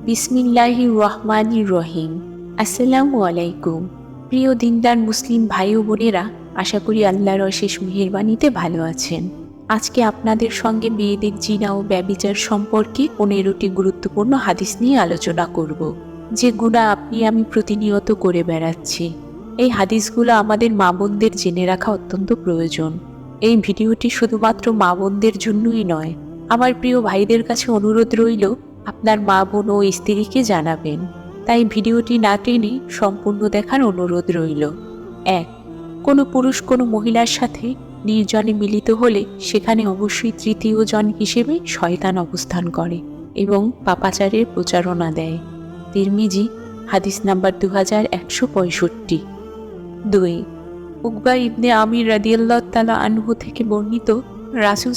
বিসমিল্লাহির রহমানির রহিম। আসসালামু আলাইকুম। প্রিয় দিনদার মুসলিম ভাই ও বোনেরা, আশা করি আল্লাহর অশেষ মেহেরবানিতে ভালো আছেন। আজকে আপনাদের সঙ্গে মেয়েদের জিনা ও ব্যভিচার সম্পর্কে 15টি গুরুত্বপূর্ণ হাদিস নিয়ে আলোচনা করব, যে গুনাহ আপনি আমি প্রতিনিয়ত করে বেড়াচ্ছি। এই হাদিসগুলো আমাদের মা বোনদের জেনে রাখা অত্যন্ত প্রয়োজন। এই ভিডিওটি শুধুমাত্র মা বোনদের জন্যই নয়, আমার প্রিয় ভাইদের কাছে অনুরোধ রইল আপনার মা বোন ও স্ত্রীকে জানাবেন। তাই ভিডিওটি না টেনে সম্পূর্ণ দেখার অনুরোধ রইল। 1. কোনো পুরুষ কোনো মহিলার সাথে নির্জনে মিলিত হলে সেখানে অবশ্যই তৃতীয় জন হিসেবে শয়তান অবস্থান করে এবং পাপাচারের প্রচারণা দেয়। তিরমিজি, হাদিস নাম্বার 2165। 2. উকবা ইবনে আমির রাদিয়াল্লাহু তাআলা আনহু থেকে বর্ণিত, রাসূল